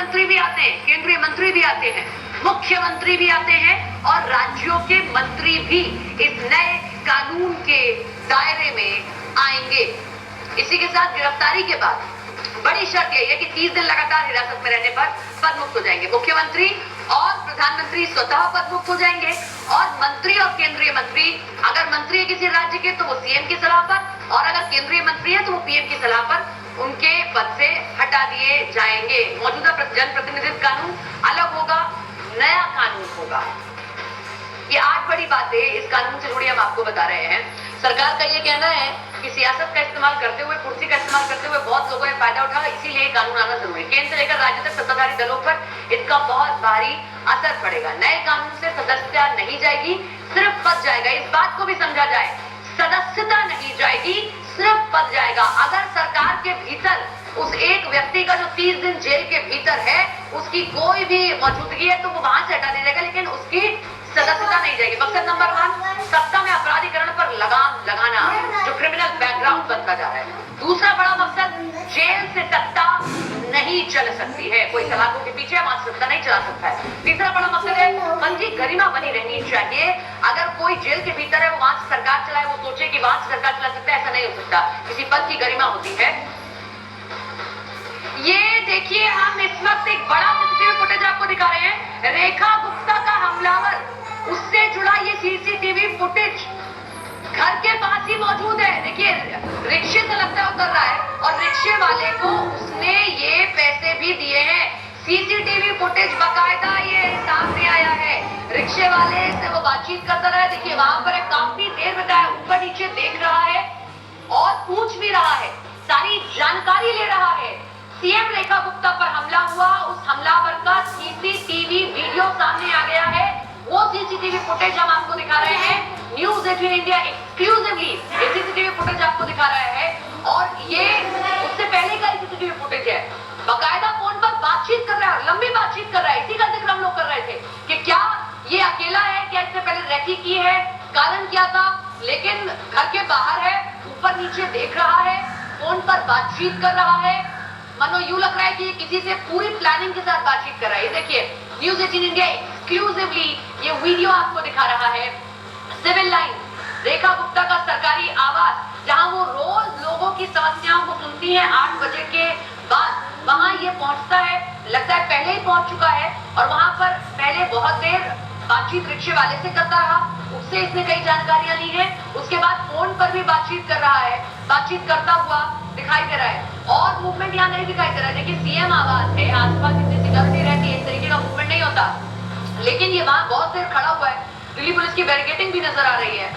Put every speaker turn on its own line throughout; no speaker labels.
प्रधानमंत्री भी आते हैं, केंद्रीय मंत्री भी आते हैं, मुख्यमंत्री भी आते हैं और राज्यों के मंत्री भी इस नए कानून के दायरे में आएंगे। इसी के साथ गिरफ्तारी के बाद बड़ी शर्त यही है कि 30 दिन लगातार हिरासत में रहने पर पद मुक्त हो जाएंगे। मुख्यमंत्री और प्रधानमंत्री स्वतः पद मुक्त हो जाएंगे और मंत्री और केंद्रीय मंत्री, अगर मंत्री है किसी राज्य के तो वो सीएम की सलाह पर और अगर केंद्रीय मंत्री है तो वो पीएम की सलाह पर उनके पद से हटा दिए जाएंगे। मौजूदा जनप्रतिनिधित्व कानून अलग होगा, नया कानून होगा। ये 8 बड़ी बातें इस कानून से जुड़ी हम आपको बता रहे हैं। सरकार का ये कहना है कि सियासत का इस्तेमाल करते हुए, कुर्सी का इस्तेमाल करते हुए बहुत लोगों ने फायदा उठाया, इसीलिए कानून आना जरूरी है। केंद्र से लेकर राज्य तक सत्ताधारी दलों पर इसका बहुत भारी असर पड़ेगा। नए कानून से सदस्यता नहीं जाएगी, सिर्फ पद जाएगा। इस बात को भी समझा जाए, सदस्यता नहीं जाएगी, सिर्फ पद जाएगा। अगर सरकार के भीतर उस एक व्यक्ति का जो 30 दिन जेल के भीतर है उसकी कोई भी मौजूदगी है तो वो वहां से हटा दिया जाएगा, लेकिन उसकी सदस्यता नहीं जाएगी। मकसद नंबर 1, सत्ता में अपराधीकरण पर लगाम लगाना, जो क्रिमिनल बैकग्राउंड बनता जा रहा है। दूसरा बड़ा मकसद, जेल से सत्ता नहीं चल सकती है, कोई सलाखों के पीछे वहां सत्ता नहीं चला सकता है। तीसरा बड़ा मकसद है पद की गरिमा बनी रहनी चाहिए। अगर कोई जेल के भीतर है वो वहां से सरकार चलाए, वो सोचे कि वहां से सरकार चला सकता है, ऐसा नहीं हो सकता। किसी पद की गरिमा होती है। ये देखिए, हम इस वक्त एक बड़ा सीसीटीवी फुटेज आपको दिखा रहे हैं। रेखा गुप्ता का हमलावर, उससे जुड़ा ये सीसीटीवी फुटेज घर के पास ही मौजूद है। देखिए, रिक्शे से लगता है उतर रहा है और रिक्शे वाले को उसने ये पैसे भी दिए हैं। सीसीटीवी फुटेज बकायदा ये सामने आया है। रिक्शे वाले से वो बातचीत करता रहा है। देखिए, वहां पर काफी देर बताया, ऊपर नीचे देख रहा है और पूछ भी रहा है, सारी जानकारी ले रहा है। सीएम रेखा गुप्ता पर हमला हुआ, उस हमलावर का सीसीटीवी वीडियो सामने आ गया है। वो सीसीटीवी फुटेज हम आपको दिखा रहे हैं। न्यूज़ 18 इंडिया एक्सक्लूसिवली ये सीसीटीवी फुटेज आपको दिखा रहा है और ये उससे पहले का सीसीटीवी फुटेज है। बकायदा फोन पर बातचीत कर रहा है, लंबी बातचीत कर रहा है। इसी का जिक्र हम लोग कर रहे थे कि क्या ये अकेला है, क्या इससे पहले रैकी की है, कारण क्या था, लेकिन घर के बाहर है, ऊपर नीचे देख रहा है, फोन पर बातचीत कर रहा है। मनो यूं लग रहा है कि किसी से पूरी प्लानिंग के साथ बातचीत कर रहा है। देखिए, न्यूज़ 18 इंडिया एक्सक्लूसिवली ये वीडियो आपको दिखा रहा है। सिविल लाइन, रेखा गुप्ता का सरकारी आवास, जहां वो रोज लोगों की समस्याओं को सुनती है 8 बजे के बाद, वहां ये पहुंचता है। लगता है पहले ही पहुंच चुका है और वहां पर पहले बहुत देर बातचीत रिक्शे वाले से करता रहा, उससे इसने कई जानकारियां ली है। उसके बाद फोन पर भी बातचीत कर रहा है, बातचीत करता हुआ दिखाई दे रहा है और मूवमेंट यहाँ नहीं दिखाई दे रहा है। देखिए, सीएम आवास है, आसपास इतनी सिक्योरिटी रहती है, इस तरीके का मूवमेंट नहीं होता, लेकिन ये वहां बहुत देर खड़ा हुआ है। दिल्ली पुलिस की बैरिकेडिंग भी नजर आ रही है।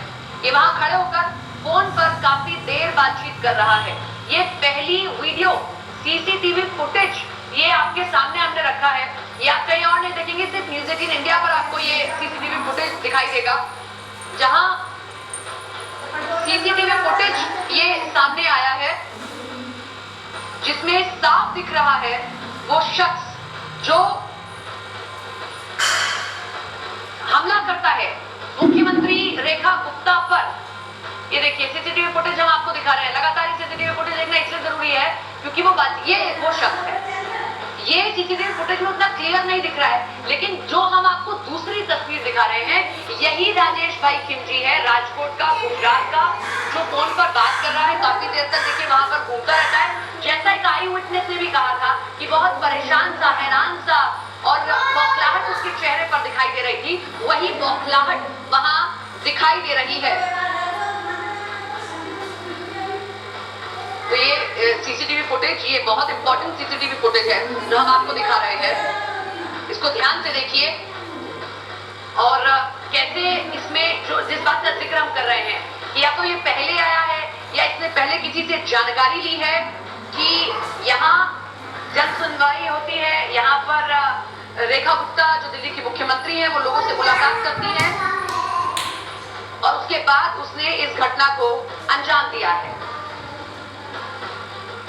ये वहां खड़े होकर फोन पर काफी देर बातचीत कर रहा है। ये पहली वीडियो सीसीटीवी फुटेज ये आपके सामने हमने रखा है। ये आप कहीं और नहीं देखेंगे, सिर्फ न्यूज़ 18 इंडिया पर आपको ये सीसीटीवी फुटेज दिखाई देगा, जहां सीसीटीवी फुटेज ये सामने आया है जिसमें साफ दिख रहा है वो शख्स जो हमला करता है मुख्यमंत्री रेखा गुप्ता पर। ये देखिए, सीसीटीवी फुटेज हम आपको दिखा रहे हैं। लगातार सीसीटीवी फुटेज देखना इसलिए जरूरी है क्योंकि ये वो शख्स है। ये सीसीटीवी फुटेज में उतना क्लियर नहीं दिख रहा है, लेकिन जो हम आपको दूसरी तस्वीर दिखा रहे हैं, यही राजेश भाई खिमजी है, राजकोट का, गुजरात का, जो फोन पर बात कर रहा है काफी देर तक। देखिए, वहां पर घूमता रहता है। जैसा एक आई विटनेस ने भी कहा था कि बहुत परेशान सा, हैरान सा और बौखलाहट उसके चेहरे पर दिखाई दे रही थी, वही बौखलाहट वहां दिखाई दे रही है। तो ये सीसीटीवी फुटेज, ये बहुत इंपॉर्टेंट सीसीटीवी फुटेज है जो हम आपको दिखा रहे हैं। इसको ध्यान से देखिए और कैसे इसमें जो जिस बात का जिक्र हम कर रहे हैं कि या तो ये पहले आया है या इसने पहले किसी से जानकारी ली है कि यहाँ जन सुनवाई होती है, यहाँ पर रेखा गुप्ता जो दिल्ली की मुख्यमंत्री है वो लोगों से मुलाकात करती है और उसके बाद उसने इस घटना को अंजाम दिया है।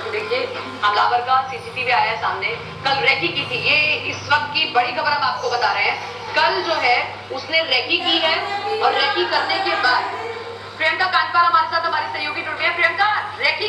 देखिए, हमलावर का सीसीटीवी आया है सामने। कल रैकी की थी, ये इस वक्त की बड़ी खबर हम आपको बता रहे हैं। कल जो है उसने रैकी की है और रैकी करने के बाद प्रियंका कांडपाल हमारे साथ हमारी सहयोगी जुड़ गई है। प्रियंका, रैकी